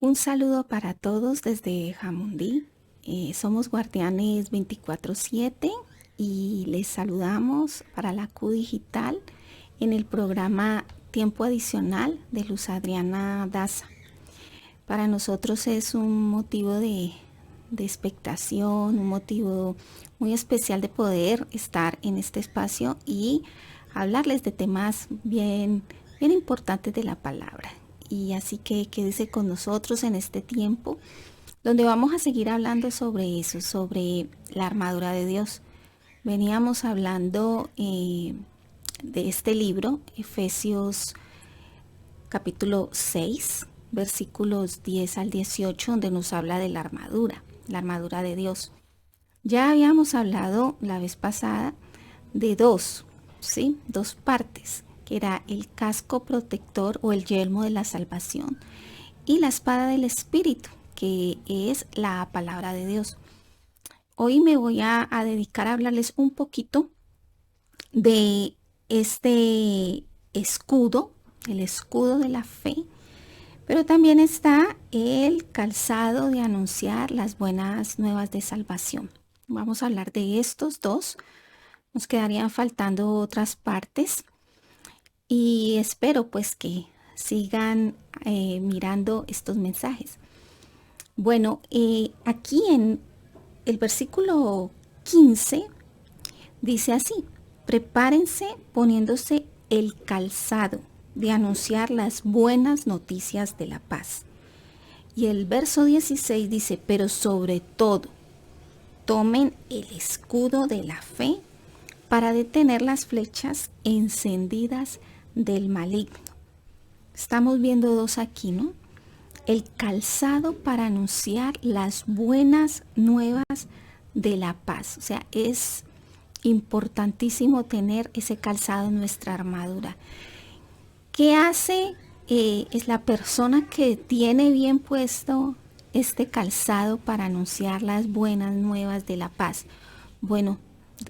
Un saludo para todos desde Jamundí. Somos guardianes 24/7 y les saludamos para la Q Digital en el programa Tiempo Adicional de Luz Adriana Daza. Para nosotros es un motivo de expectación, un motivo muy especial de poder estar en este espacio y hablarles de temas bien importantes de la palabra. Y así que quédese con nosotros en este tiempo donde vamos a seguir hablando sobre eso, sobre la armadura de Dios. Veníamos hablando de este libro, Efesios capítulo 6, versículos 10 al 18, donde nos habla de la armadura de Dios. Ya habíamos hablado la vez pasada de dos partes, que era el casco protector o el yelmo de la salvación y la espada del Espíritu, que es la palabra de Dios. Hoy me voy a dedicar a hablarles un poquito de este escudo, el escudo de la fe, pero también está el calzado de anunciar las buenas nuevas de salvación. Vamos a hablar de estos dos. Nos quedarían faltando otras partes y espero pues que sigan mirando estos mensajes. Bueno, aquí en el versículo 15 dice así: prepárense poniéndose el calzado de anunciar las buenas noticias de la paz. Y el verso 16 dice: pero sobre todo, tomen el escudo de la fe para detener las flechas encendidas del maligno. Estamos viendo dos aquí, ¿no? El calzado para anunciar las buenas nuevas de la paz. O sea, es importantísimo tener ese calzado en nuestra armadura. ¿Qué hace es la persona que tiene bien puesto este calzado para anunciar las buenas nuevas de la paz? Bueno,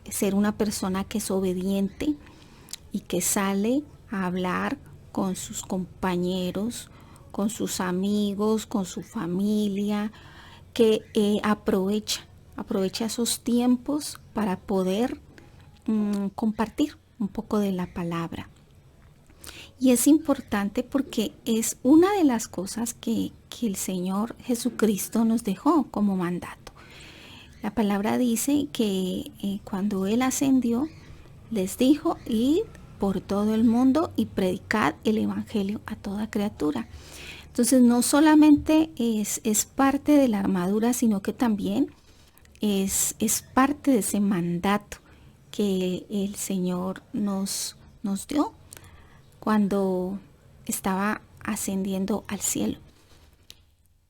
ser una persona que es obediente y que sale a hablar con sus compañeros, con sus amigos, con su familia, que aprovecha esos tiempos para poder compartir un poco de la palabra. Y es importante porque es una de las cosas que el Señor Jesucristo nos dejó como mandato. La palabra dice que cuando Él ascendió, les dijo: id por todo el mundo y predicad el evangelio a toda criatura. Entonces no solamente es parte de la armadura, sino que también es parte de ese mandato que el Señor nos dio cuando estaba ascendiendo al cielo.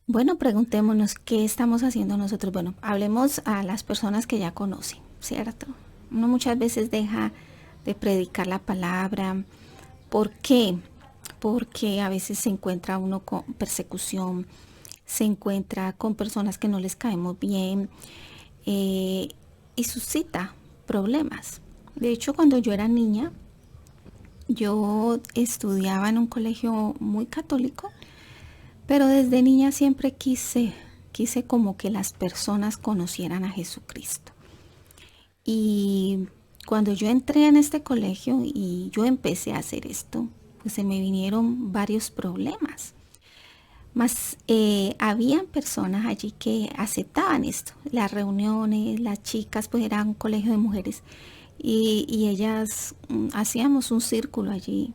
Bueno, preguntémonos qué estamos haciendo nosotros. Bueno, hablemos a las personas que ya conocen, ¿cierto? Uno muchas veces deja de predicar la palabra. ¿Por qué? Porque a veces se encuentra uno con persecución, se encuentra con personas que no les caemos bien y suscita problemas. De hecho, cuando yo era niña, yo estudiaba en un colegio muy católico, pero desde niña siempre quise como que las personas conocieran a Jesucristo. Y cuando yo entré en este colegio y yo empecé a hacer esto, pues se me vinieron varios problemas. Mas habían personas allí que aceptaban esto. Las reuniones, las chicas, pues era un colegio de mujeres. Y ellas hacíamos un círculo allí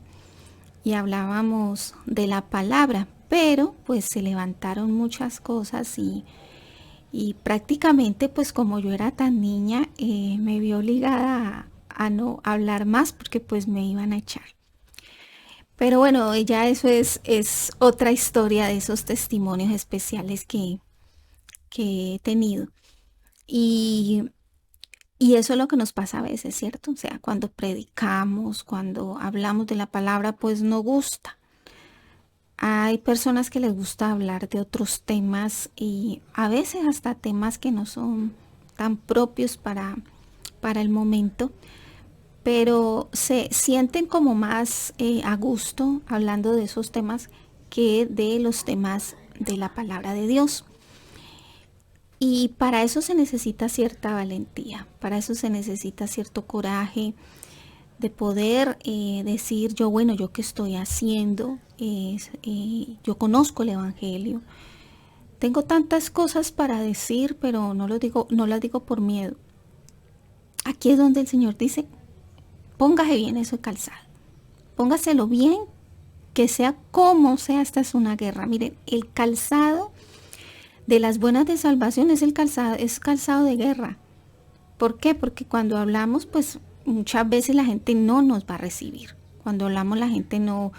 y hablábamos de la palabra, pero pues se levantaron muchas cosas y prácticamente pues como yo era tan niña me vi obligada a no hablar más porque pues me iban a echar. Pero bueno, ya eso es otra historia de esos testimonios especiales que he tenido. Y Y eso es lo que nos pasa a veces, ¿cierto? O sea, cuando predicamos, cuando hablamos de la palabra, pues no gusta. Hay personas que les gusta hablar de otros temas y a veces hasta temas que no son tan propios para el momento, pero se sienten como más a gusto hablando de esos temas que de los temas de la palabra de Dios. Y para eso se necesita cierta valentía, para eso se necesita cierto coraje de poder decir yo, bueno, yo qué estoy haciendo, yo conozco el Evangelio, tengo tantas cosas para decir, pero no las digo por miedo. Aquí es donde el Señor dice, póngase bien eso calzado, póngaselo bien, que sea como sea, esta es una guerra. Miren, el calzado de las buenas de salvación es calzado de guerra. ¿Por qué? Porque cuando hablamos, pues muchas veces la gente no nos va a recibir. Cuando hablamos la gente no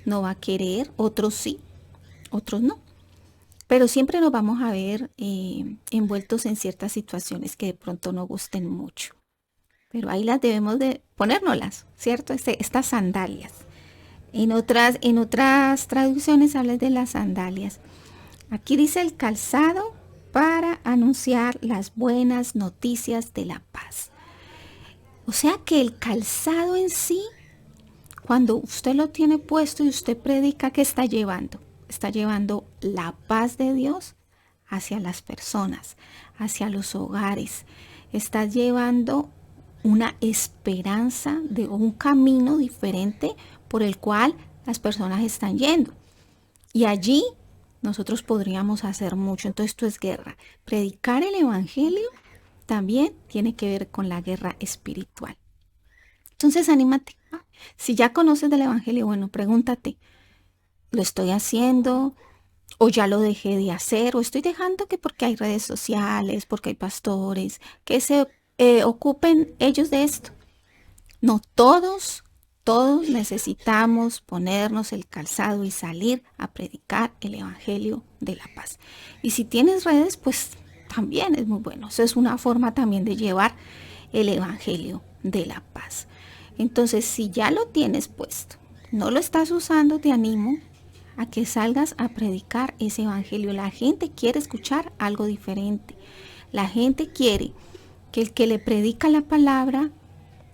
va a querer, otros sí, otros no. Pero siempre nos vamos a ver envueltos en ciertas situaciones que de pronto no gusten mucho. Pero ahí las debemos de ponérnoslas, ¿cierto? Estas sandalias. En otras traducciones habla de las sandalias. Aquí dice el calzado para anunciar las buenas noticias de la paz. O sea que el calzado en sí, cuando usted lo tiene puesto y usted predica, ¿qué está llevando? Está llevando la paz de Dios hacia las personas, hacia los hogares. Está llevando una esperanza de un camino diferente por el cual las personas están yendo. Y allí nosotros podríamos hacer mucho. Entonces esto es guerra. Predicar el Evangelio también tiene que ver con la guerra espiritual. Entonces anímate. Si ya conoces del Evangelio, bueno, pregúntate, ¿lo estoy haciendo? ¿O ya lo dejé de hacer? ¿O estoy dejando que porque hay redes sociales, porque hay pastores, que se ocupen ellos de esto? No, todos necesitamos ponernos el calzado y salir a predicar el Evangelio de la paz. Y si tienes redes, pues también es muy bueno. Eso es una forma también de llevar el Evangelio de la paz. Entonces, si ya lo tienes puesto, no lo estás usando, te animo a que salgas a predicar ese Evangelio. La gente quiere escuchar algo diferente. La gente quiere que el que le predica la palabra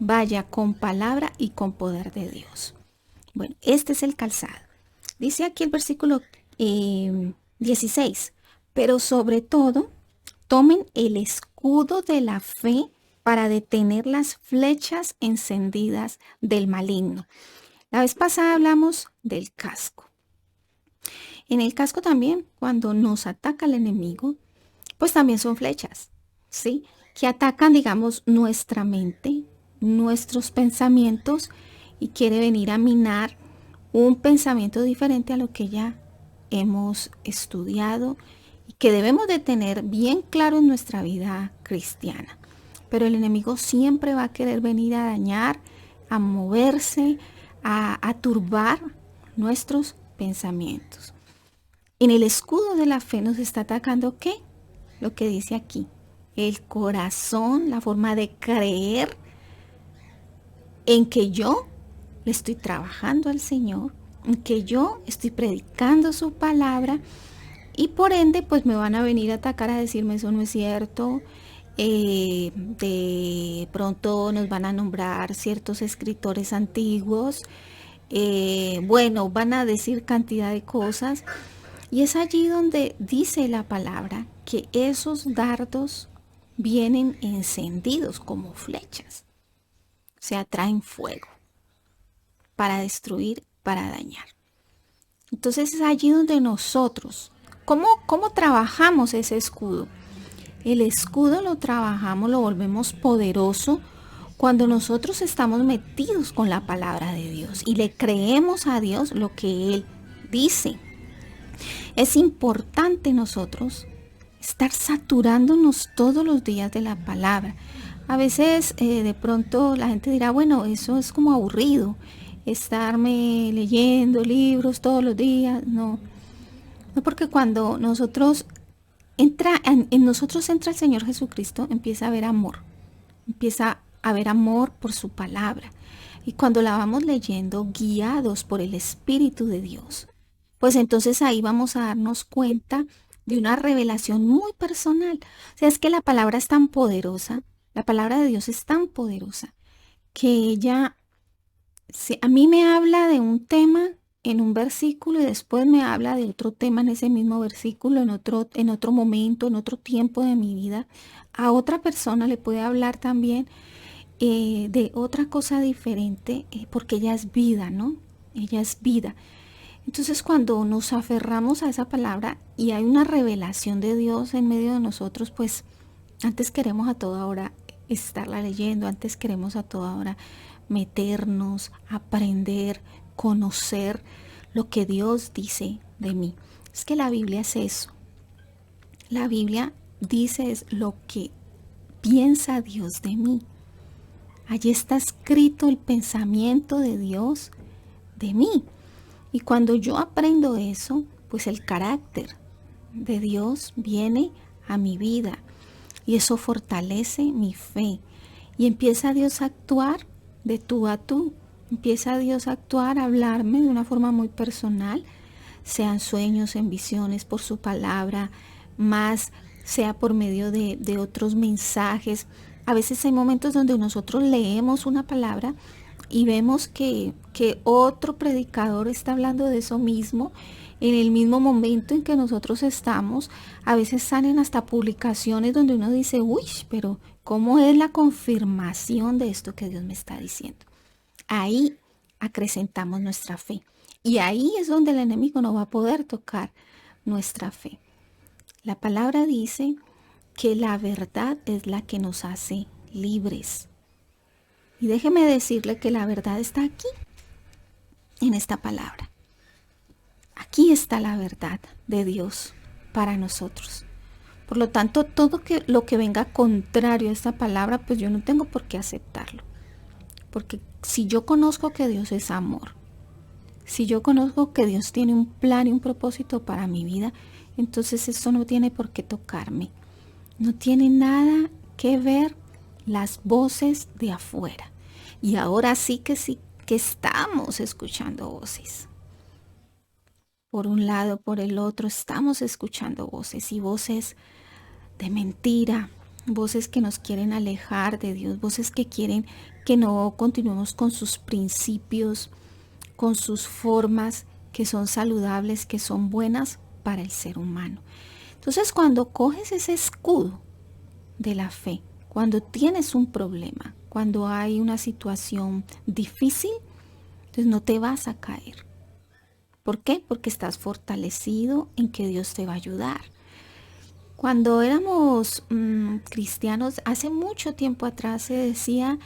vaya con palabra y con poder de Dios. Bueno, este es el calzado. Dice aquí el versículo 16, pero sobre todo, tomen el escudo de la fe para detener las flechas encendidas del maligno. La vez pasada hablamos del casco. En el casco también, cuando nos ataca el enemigo, pues también son flechas, ¿sí? Que atacan, digamos, nuestra mente, nuestros pensamientos y quiere venir a minar un pensamiento diferente a lo que ya hemos estudiado y que debemos de tener bien claro en nuestra vida cristiana. Pero el enemigo siempre va a querer venir a dañar, a moverse, a turbar nuestros pensamientos. En el escudo de la fe nos está atacando ¿qué? Lo que dice aquí, el corazón, la forma de creer en que yo le estoy trabajando al Señor, en que yo estoy predicando su palabra y por ende pues me van a venir a atacar a decirme eso no es cierto. De pronto nos van a nombrar ciertos escritores antiguos, bueno, van a decir cantidad de cosas y es allí donde dice la palabra que esos dardos vienen encendidos como flechas. O sea, traen fuego para destruir, para dañar. Entonces es allí donde nosotros, ¿cómo trabajamos ese escudo? El escudo lo trabajamos, lo volvemos poderoso cuando nosotros estamos metidos con la palabra de Dios y le creemos a Dios lo que Él dice. Es importante nosotros estar saturándonos todos los días de la palabra. A veces de pronto la gente dirá, bueno, eso es como aburrido, estarme leyendo libros todos los días. No, porque cuando nosotros en nosotros entra el Señor Jesucristo, empieza a haber amor. Empieza a haber amor por su palabra. Y cuando la vamos leyendo, guiados por el Espíritu de Dios, pues entonces ahí vamos a darnos cuenta de una revelación muy personal. O sea, es que la palabra es tan poderosa, la palabra de Dios es tan poderosa, que ella, a mí me habla de un tema en un versículo y después me habla de otro tema en ese mismo versículo, en otro momento, en otro tiempo de mi vida. A otra persona le puede hablar también de otra cosa diferente, porque ella es vida, ¿no? Ella es vida. Entonces cuando nos aferramos a esa palabra y hay una revelación de Dios en medio de nosotros, pues antes queremos a toda hora estarla leyendo, antes queremos a toda hora meternos, aprender, conocer lo que Dios dice de mí. Es que la Biblia es eso. La Biblia dice es lo que piensa Dios de mí. Allí está escrito el pensamiento de Dios de mí. Y cuando yo aprendo eso, pues el carácter de Dios viene a mi vida. Y eso fortalece mi fe. Y empieza Dios a actuar de tú a tú. Empieza Dios a actuar, a hablarme de una forma muy personal, sean sueños, en visiones, por su palabra, más sea por medio de otros mensajes. A veces hay momentos donde nosotros leemos una palabra y vemos que otro predicador está hablando de eso mismo en el mismo momento en que nosotros estamos. A veces salen hasta publicaciones donde uno dice, uy, pero ¿cómo es la confirmación de esto que Dios me está diciendo? Ahí acrecentamos nuestra fe. Y ahí es donde el enemigo no va a poder tocar nuestra fe. La palabra dice que la verdad es la que nos hace libres. Y déjeme decirle que la verdad está aquí, en esta palabra. Aquí está la verdad de Dios para nosotros. Por lo tanto, lo que venga contrario a esta palabra, pues yo no tengo por qué aceptarlo. Porque si yo conozco que Dios es amor, si yo conozco que Dios tiene un plan y un propósito para mi vida, entonces esto no tiene por qué tocarme. No tiene nada que ver las voces de afuera. Y ahora sí que estamos escuchando voces. Por un lado, por el otro, estamos escuchando voces y voces de mentira, voces que nos quieren alejar de Dios, voces que quieren que no continuemos con sus principios, con sus formas que son saludables, que son buenas para el ser humano. Entonces, cuando coges ese escudo de la fe, cuando tienes un problema, cuando hay una situación difícil, entonces no te vas a caer. ¿Por qué? Porque estás fortalecido en que Dios te va a ayudar. Cuando éramos cristianos, hace mucho tiempo atrás se decía,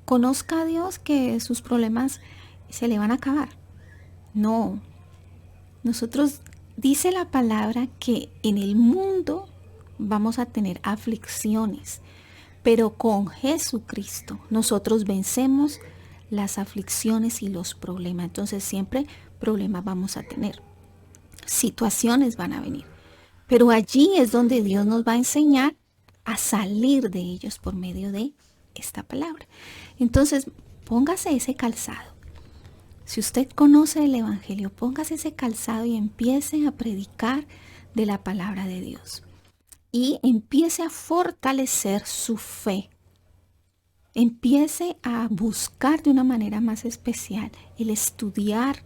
conozca a Dios que sus problemas se le van a acabar. No, nosotros dice la palabra que en el mundo vamos a tener aflicciones, pero con Jesucristo nosotros vencemos las aflicciones y los problemas. Entonces siempre problemas vamos a tener, situaciones van a venir, pero allí es donde Dios nos va a enseñar a salir de ellos por medio de esta palabra. Entonces póngase ese calzado. Si usted conoce el Evangelio, póngase ese calzado y empiece a predicar de la palabra de Dios. Y empiece a fortalecer su fe. Empiece a buscar de una manera más especial el estudiar,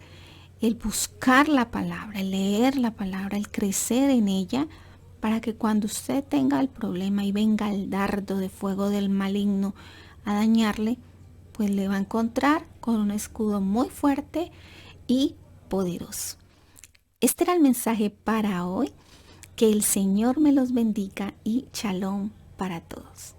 el buscar la palabra, el leer la palabra, el crecer en ella, para que cuando usted tenga el problema y venga el dardo de fuego del maligno a dañarle, pues le va a encontrar con un escudo muy fuerte y poderoso. Este era el mensaje para hoy. Que el Señor me los bendiga y shalom para todos.